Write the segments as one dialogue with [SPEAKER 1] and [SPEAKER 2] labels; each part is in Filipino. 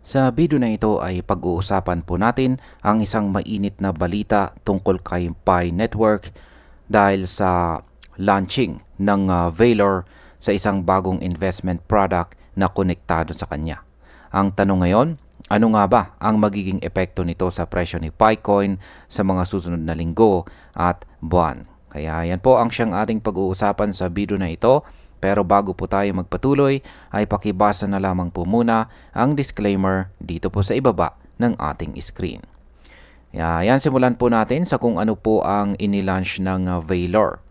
[SPEAKER 1] Sa video na ito ay pag-uusapan po natin ang isang mainit na balita tungkol kay Pi Network dahil sa launching ng Valor sa isang bagong investment product na konektado sa kanya. Ang tanong ngayon, ano nga ba ang magiging epekto nito sa presyo ni Picoin sa mga susunod na linggo at buwan? Kaya yan po ang siyang ating pag-uusapan sa video na ito. Pero bago po tayo magpatuloy ay pakibasa na lamang po muna ang disclaimer dito po sa ibaba ng ating screen. Yan, simulan po natin sa kung ano po ang inilaunch ng Valor.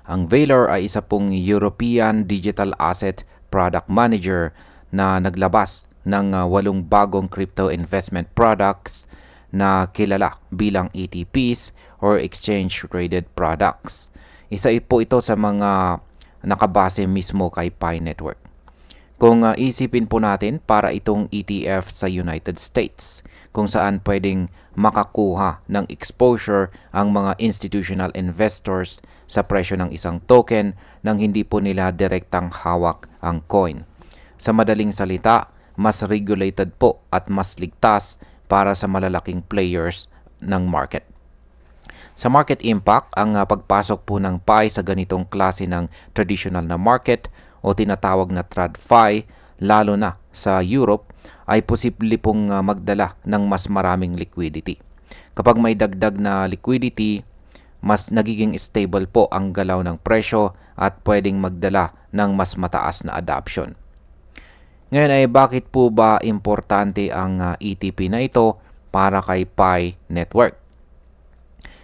[SPEAKER 1] Ang Valor ay isa pong European Digital Asset Product Manager na naglabas ng 8 bagong crypto investment products na kilala bilang ETPs or Exchange Traded Products. Isa po ito sa mga nakabase mismo kay Pi Network. Kung isipin po natin, para itong ETF sa United States, kung saan pwedeng makakuha ng exposure ang mga institutional investors sa presyo ng isang token nang hindi po nila direktang hawak ang coin. Sa madaling salita, mas regulated po at mas ligtas para sa malalaking players ng market. Sa market impact, ang pagpasok po ng Pi sa ganitong klase ng traditional na market o tinatawag na TradFi, lalo na sa Europe, ay posible pong magdala ng mas maraming liquidity. Kapag may dagdag na liquidity, mas nagiging stable po ang galaw ng presyo at pwedeng magdala ng mas mataas na adoption. Ngayon ay bakit po ba importante ang ETP na ito para kay Pi Network?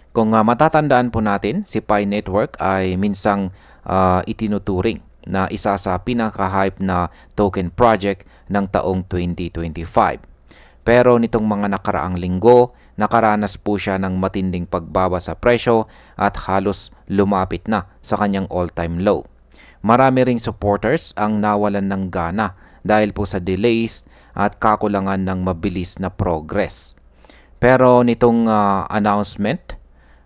[SPEAKER 1] Kung matatandaan po natin, si Pi Network ay minsang itinuturing na isa sa pinaka-hype na token project ng taong 2025. Pero nitong mga nakaraang linggo, nakaranas po siya ng matinding pagbaba sa presyo at halos lumapit na sa kanyang all-time low. Marami ring supporters ang nawalan ng gana dahil po sa delays at kakulangan ng mabilis na progress. Pero nitong announcement,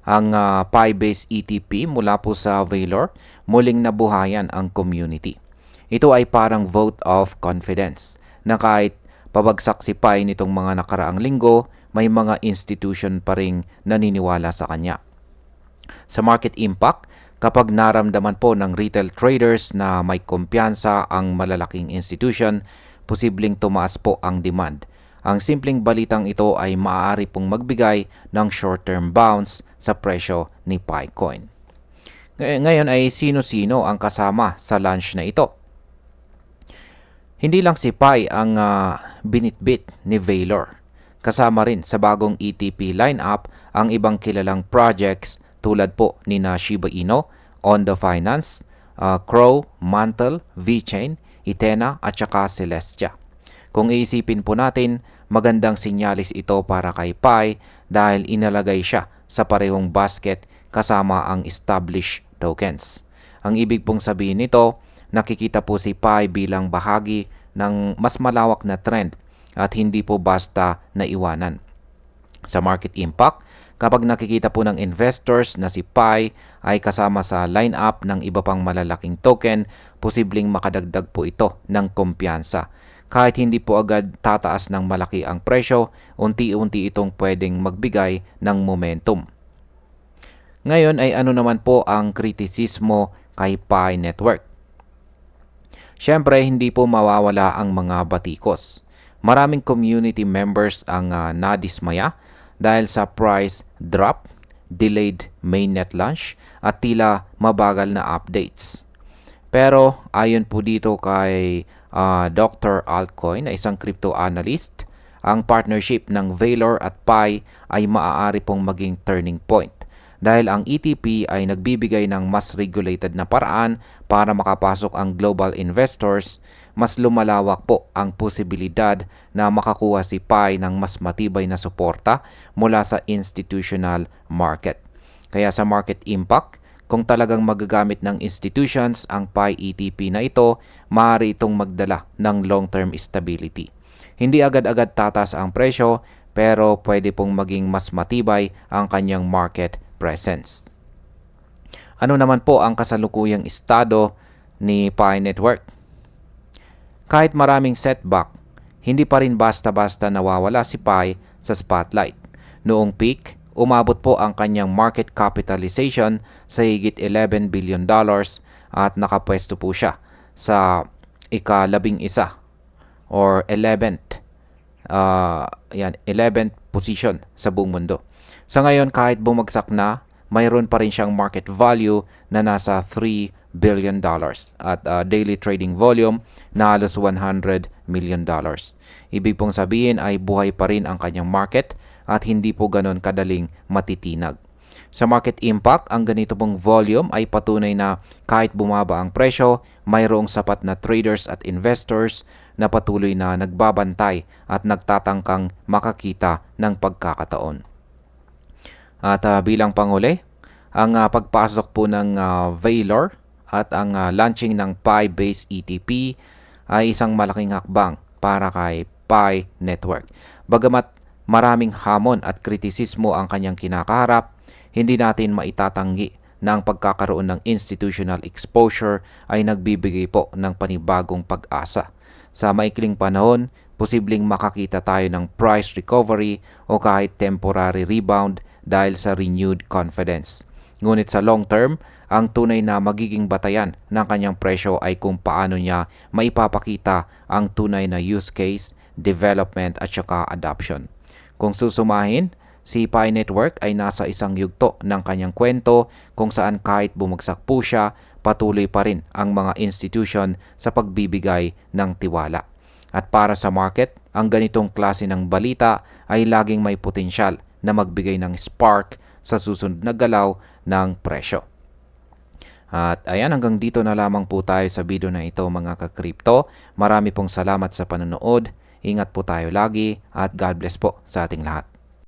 [SPEAKER 1] ang Pi-based ETP mula po sa Valor, muling nabuhayan ang community. Ito ay parang vote of confidence na kahit pabagsak si Pi nitong mga nakaraang linggo, may mga institution pa ring naniniwala sa kanya. Sa market impact, kapag naramdaman po ng retail traders na may kumpiyansa ang malalaking institution, posibleng tumaas po ang demand. Ang simpleng balitang ito ay maaari pong magbigay ng short-term bounce sa presyo ni Picoin. Ngayon ay sino-sino ang kasama sa launch na ito? Hindi lang si Pi ang binitbit ni Valor. Kasama rin sa bagong ETP lineup ang ibang kilalang projects tulad po ni Shiba Inu, Ondo Finance, Crow, Mantle, VeChain, Ethena at saka Celestia. Kung iisipin po natin, magandang sinyalis ito para kay Pi dahil inalagay siya sa parehong basket kasama ang established tokens. Ang ibig pong sabihin nito, nakikita po si Pi bilang bahagi ng mas malawak na trend at hindi po basta naiwanan. Sa market impact, kapag nakikita po ng investors na si Pi ay kasama sa lineup ng iba pang malalaking token, posibleng makadagdag po ito ng kumpiyansa. Kahit hindi po agad tataas ng malaki ang presyo, unti-unti itong pwedeng magbigay ng momentum. Ngayon ay ano naman po ang kritisismo kay Pi Network? Siyempre, hindi po mawawala ang mga batikos. Maraming community members ang nadismaya dahil sa price drop, delayed mainnet launch at tila mabagal na updates. Pero ayon po dito kay Dr. Altcoin na isang crypto analyst, ang partnership ng Valor at Pi ay maaari pong maging turning point dahil ang ETP ay nagbibigay ng mas regulated na paraan para makapasok ang global investors. Mas lumalawak po ang posibilidad na makakuha si Pi ng mas matibay na suporta mula sa institutional market. Kaya sa market impact, kung talagang magagamit ng institutions ang Pi ETP na ito, maaari itong magdala ng long-term stability. Hindi agad-agad tataas ang presyo, pero pwede pong maging mas matibay ang kanyang market presence. Ano naman po ang kasalukuyang estado ni Pi Network? Kahit maraming setback, hindi pa rin basta-basta nawawala si Pi sa spotlight. Noong peak, umabot po ang kanyang market capitalization sa higit $11 billion at nakapwesto po siya sa ika-11 or 11th position sa buong mundo. Sa ngayon, kahit bumagsak na, mayroon pa rin siyang market value na nasa $3 billion at daily trading volume na halos $100 million. Ibig pong sabihin ay buhay pa rin ang kanyang market at hindi po ganon kadaling matitinag. Sa market impact, ang ganito pong volume ay patunay na kahit bumaba ang presyo, mayroong sapat na traders at investors na patuloy na nagbabantay at nagtatangkang makakita ng pagkakataon. At bilang panghuli, ang pagpasok po ng Valor at ang launching ng Pi-based ETP ay isang malaking hakbang para kay Pi Network. Bagamat maraming hamon at kritisismo ang kanyang kinakaharap, hindi natin maitatanggi na ang pagkakaroon ng institutional exposure ay nagbibigay po ng panibagong pag-asa. Sa maikling panahon, posibleng makakita tayo ng price recovery o kahit temporary rebound dahil sa renewed confidence. Ngunit sa long term, ang tunay na magiging batayan ng kanyang presyo ay kung paano niya maipapakita ang tunay na use case, development at saka adoption. Kung susumahin, si Pi Network ay nasa isang yugto ng kanyang kwento kung saan kahit bumagsak po siya, patuloy pa rin ang mga institution sa pagbibigay ng tiwala. At para sa market, ang ganitong klase ng balita ay laging may potensyal na magbigay ng spark sa susunod na galaw ng presyo. At ayan, hanggang dito na lamang po tayo sa video na ito mga ka-crypto. Marami pong salamat sa panonood. Ingat po tayo lagi at God bless po sa ating lahat.